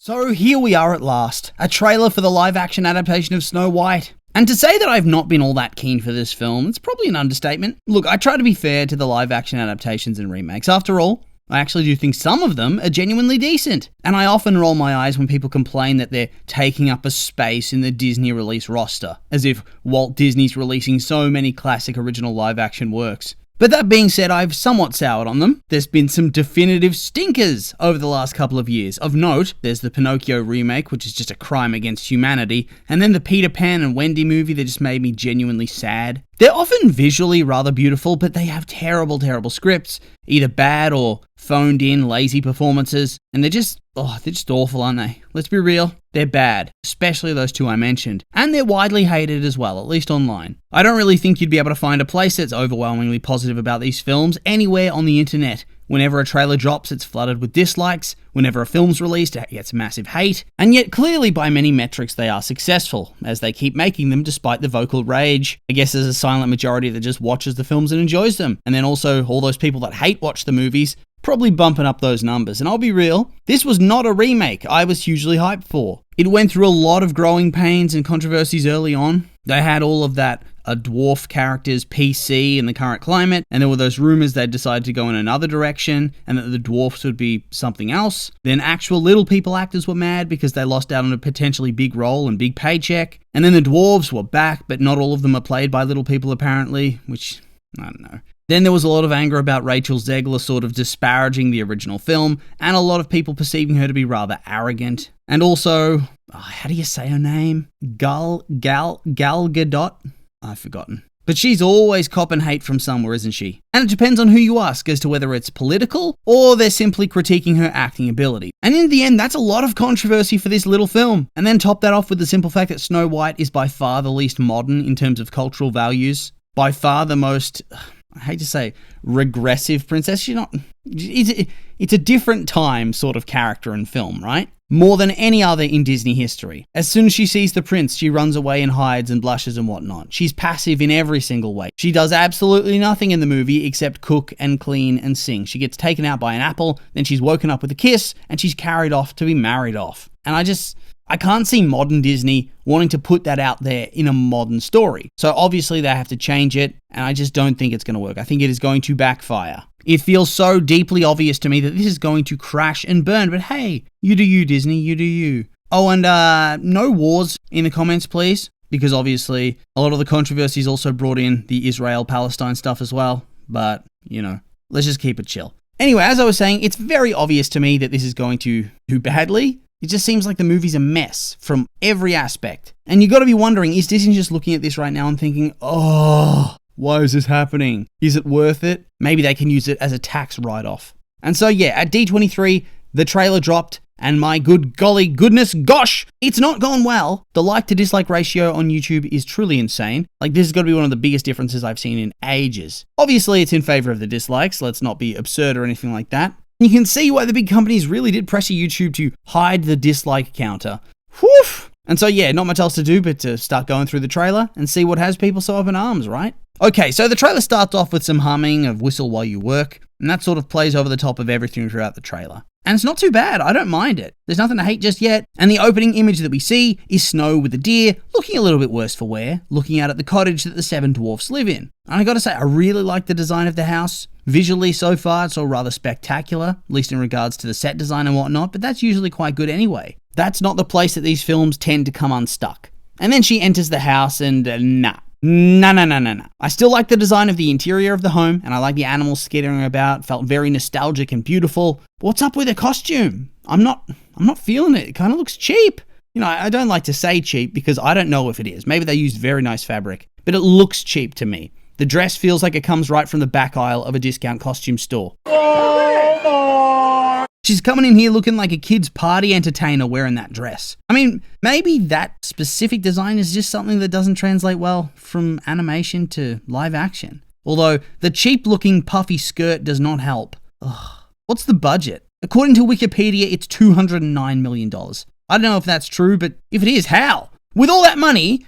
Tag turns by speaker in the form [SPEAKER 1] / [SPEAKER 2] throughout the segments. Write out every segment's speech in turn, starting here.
[SPEAKER 1] So here we are at last, a trailer for the live-action adaptation of Snow White. And to say that I've not been all that keen for this film, it's probably an understatement. Look, I try to be fair to the live-action adaptations and remakes. After all, I actually do think some of them are genuinely decent. And I often roll my eyes when people complain that they're taking up a space in the Disney release roster, as if Walt Disney's releasing so many classic original live-action works. But that being said, I've somewhat soured on them. There's been some definitive stinkers over the last couple of years. Of note, there's the Pinocchio remake, which is just a crime against humanity, and then the Peter Pan and Wendy movie that just made me genuinely sad. They're often visually rather beautiful, but they have terrible, terrible scripts, either bad or phoned in, lazy performances, and they're just awful, aren't they? Let's be real, they're bad, especially those two I mentioned. And they're widely hated as well, at least online. I don't really think you'd be able to find a place that's overwhelmingly positive about these films anywhere on the internet. Whenever a trailer drops, it's flooded with dislikes. Whenever a film's released, it gets massive hate. And yet, clearly, by many metrics, they are successful, as they keep making them despite the vocal rage. I guess there's a silent majority that just watches the films and enjoys them. And then also, all those people that hate watch the movies, probably bumping up those numbers. And I'll be real, this was not a remake I was hugely hyped for. It went through a lot of growing pains and controversies early on. They had all of that dwarf characters PC in the current climate, and there were those rumors they'd decided to go in another direction, and that the dwarfs would be something else. Then actual little people actors were mad because they lost out on a potentially big role and big paycheck. And then the dwarves were back, but not all of them are played by little people apparently, which, I don't know. Then there was a lot of anger about Rachel Zegler sort of disparaging the original film, and a lot of people perceiving her to be rather arrogant. And also, how do you say her name? Gal Gadot? I've forgotten. But she's always copping hate from somewhere, isn't she? And it depends on who you ask as to whether it's political or they're simply critiquing her acting ability. And in the end, that's a lot of controversy for this little film. And then top that off with the simple fact that Snow White is by far the least modern in terms of cultural values. By far the most, I hate to say, regressive princess. It's a different time sort of character and film, right? More than any other in Disney history. As soon as she sees the prince, she runs away and hides and blushes and whatnot. She's passive in every single way. She does absolutely nothing in the movie except cook and clean and sing. She gets taken out by an apple, then she's woken up with a kiss, and she's carried off to be married off. And I can't see modern Disney wanting to put that out there in a modern story. So obviously they have to change it, and I just don't think it's going to work. I think it is going to backfire. It feels so deeply obvious to me that this is going to crash and burn, but hey, you do you, Disney, you do you. Oh, and no wars in the comments, please, because obviously a lot of the controversies also brought in the Israel-Palestine stuff as well, but, let's just keep it chill. Anyway, as I was saying, it's very obvious to me that this is going to do badly. It just seems like the movie's a mess from every aspect. And you got to be wondering, is Disney just looking at this right now and thinking, why is this happening? Is it worth it? Maybe they can use it as a tax write-off. And so yeah, at D23, the trailer dropped, and my good golly goodness gosh, it's not gone well. The like to dislike ratio on YouTube is truly insane. Like, this has got to be one of the biggest differences I've seen in ages. Obviously, it's in favor of the dislikes. Let's not be absurd or anything like that. You can see why the big companies really did pressure YouTube to hide the dislike counter. Whew! And so yeah, not much else to do but to start going through the trailer and see what has people so up in arms, right? Okay, so the trailer starts off with some humming of Whistle While You Work, and that sort of plays over the top of everything throughout the trailer. And it's not too bad, I don't mind it. There's nothing to hate just yet, and the opening image that we see is Snow with a deer, looking a little bit worse for wear, looking out at the cottage that the Seven Dwarfs live in. And I gotta say, I really like the design of the house. Visually, so far, it's all rather spectacular, at least in regards to the set design and whatnot, but that's usually quite good anyway. That's not the place that these films tend to come unstuck. And then she enters the house and nah. I still like the design of the interior of the home, and I like the animals skittering about, felt very nostalgic and beautiful. But what's up with the costume? I'm not feeling it. It kind of looks cheap. I don't like to say cheap because I don't know if it is. Maybe they used very nice fabric, but it looks cheap to me. The dress feels like it comes right from the back aisle of a discount costume store. She's coming in here looking like a kid's party entertainer wearing that dress. I mean, maybe that specific design is just something that doesn't translate well from animation to live action. Although, the cheap-looking puffy skirt does not help. Ugh. What's the budget? According to Wikipedia, it's $209 million. I don't know if that's true, but if it is, how? With all that money,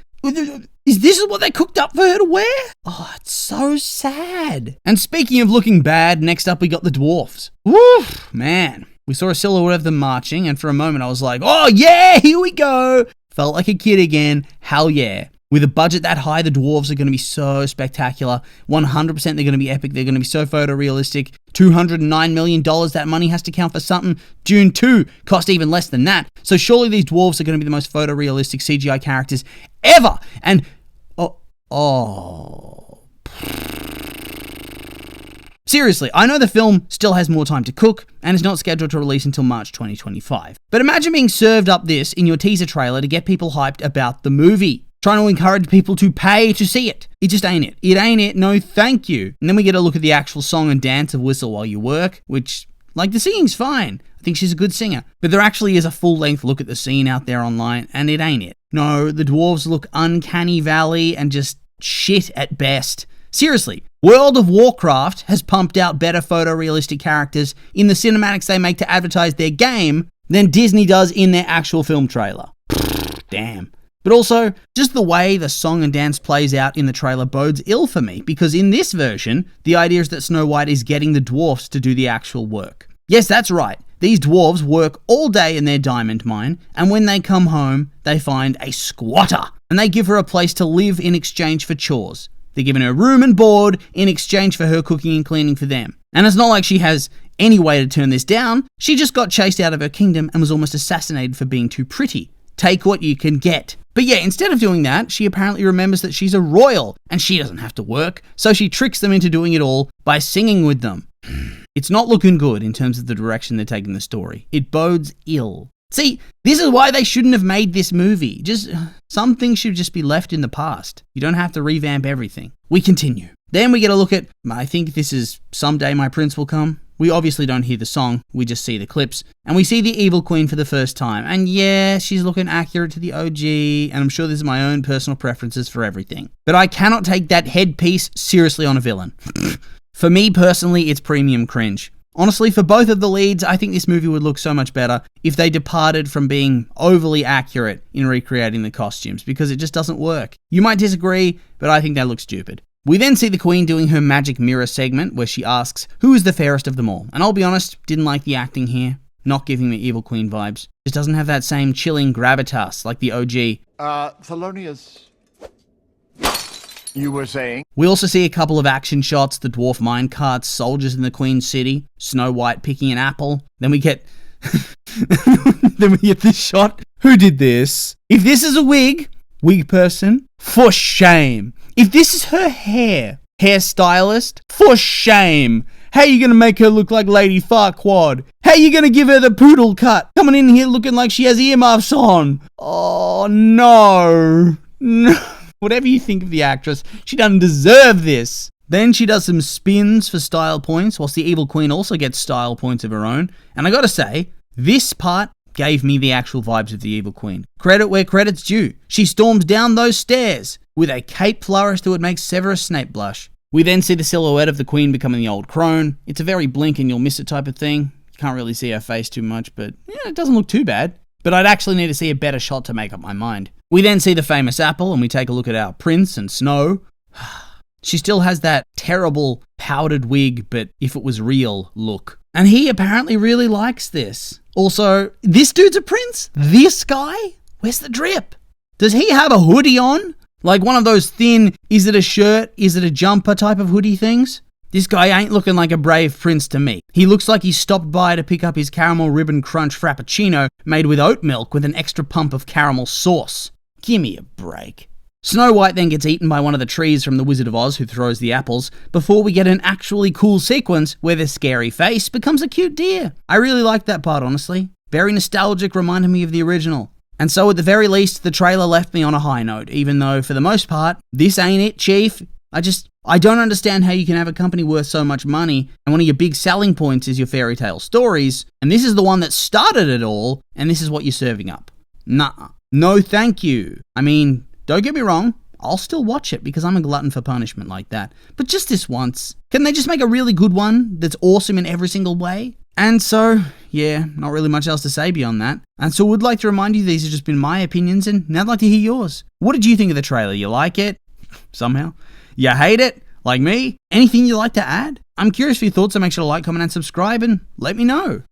[SPEAKER 1] is this what they cooked up for her to wear? Oh, it's so sad. And speaking of looking bad, next up we got the dwarfs. Woof, man. We saw a silhouette of them marching, and for a moment I was like, oh yeah, here we go. Felt like a kid again. Hell yeah. With a budget that high, the dwarves are going to be so spectacular. 100% they're going to be epic. They're going to be so photorealistic. $209 million, that money has to count for something. Dune 2 cost even less than that. So surely these dwarves are going to be the most photorealistic CGI characters ever. And, seriously, I know the film still has more time to cook and is not scheduled to release until March 2025. But imagine being served up this in your teaser trailer to get people hyped about the movie. Trying to encourage people to pay to see it. It just ain't it. It ain't it. No, thank you. And then we get a look at the actual song and dance of Whistle While You Work, which, like, the singing's fine. I think she's a good singer. But there actually is a full-length look at the scene out there online, and it ain't it. No, the dwarves look uncanny valley and just shit at best. Seriously, World of Warcraft has pumped out better photorealistic characters in the cinematics they make to advertise their game than Disney does in their actual film trailer. Damn. But also, just the way the song and dance plays out in the trailer bodes ill for me, because in this version, the idea is that Snow White is getting the dwarfs to do the actual work. Yes, that's right. These dwarves work all day in their diamond mine, and when they come home, they find a squatter, and they give her a place to live in exchange for chores. They're giving her room and board in exchange for her cooking and cleaning for them. And it's not like she has any way to turn this down. She just got chased out of her kingdom and was almost assassinated for being too pretty. Take what you can get. But yeah, instead of doing that, she apparently remembers that she's a royal and she doesn't have to work, so she tricks them into doing it all by singing with them. It's not looking good in terms of the direction they're taking the story. It bodes ill. See, this is why they shouldn't have made this movie. Just some things should just be left in the past. You don't have to revamp everything. We continue. Then we get a look at, I think this is Someday My Prince Will Come. We obviously don't hear the song, we just see the clips. And we see the evil queen for the first time. And yeah, she's looking accurate to the OG, and I'm sure this is my own personal preferences for everything. But I cannot take that headpiece seriously on a villain. For me personally, it's premium cringe. Honestly, for both of the leads, I think this movie would look so much better if they departed from being overly accurate in recreating the costumes, because it just doesn't work. You might disagree, but I think that looks stupid. We then see the Queen doing her magic mirror segment where she asks, who is the fairest of them all? And I'll be honest, didn't like the acting here. Not giving me Evil Queen vibes. Just doesn't have that same chilling gravitas like the OG.
[SPEAKER 2] Thelonious, you were saying?
[SPEAKER 1] We also see a couple of action shots, the dwarf minecarts, soldiers in the Queen's city, Snow White picking an apple. Then we get this shot. Who did this? If this is a wig person, for shame. If this is her hairstylist, for shame. How you gonna make her look like Lady Farquaad? How you gonna give her the poodle cut? Coming in here looking like she has earmuffs on. Oh no. Whatever you think of the actress, she doesn't deserve this. Then she does some spins for style points, whilst the Evil Queen also gets style points of her own. And I gotta say, this part gave me the actual vibes of the Evil Queen. Credit where credit's due. She storms down those stairs with a cape flourish that would make Severus Snape blush. We then see the silhouette of the Queen becoming the old crone. It's a very blink and you'll miss it type of thing. You can't really see her face too much, but yeah, it doesn't look too bad. But I'd actually need to see a better shot to make up my mind. We then see the famous apple and we take a look at our prince and Snow. She still has that terrible powdered wig, but if it was real look. And he apparently really likes this. Also, this dude's a prince? This guy? Where's the drip? Does he have a hoodie on? Like one of those thin, is it a shirt, is it a jumper type of hoodie things? This guy ain't looking like a brave prince to me. He looks like he stopped by to pick up his caramel ribbon crunch frappuccino made with oat milk with an extra pump of caramel sauce. Gimme a break. Snow White then gets eaten by one of the trees from the Wizard of Oz who throws the apples, before we get an actually cool sequence where the scary face becomes a cute deer. I really liked that part, honestly. Very nostalgic, reminded me of the original. And so at the very least, the trailer left me on a high note, even though for the most part, this ain't it, Chief. I don't understand how you can have a company worth so much money, and one of your big selling points is your fairy tale stories, and this is the one that started it all, and this is what you're serving up. Nuh-uh. No thank you. I mean, don't get me wrong, I'll still watch it because I'm a glutton for punishment like that. But just this once. Can they just make a really good one that's awesome in every single way? And so, yeah, not really much else to say beyond that. And so I would like to remind you these have just been my opinions, and now I'd like to hear yours. What did you think of the trailer? You like it? Somehow? You hate it? Like me? Anything you'd like to add? I'm curious for your thoughts, so make sure to like, comment, and subscribe, and let me know.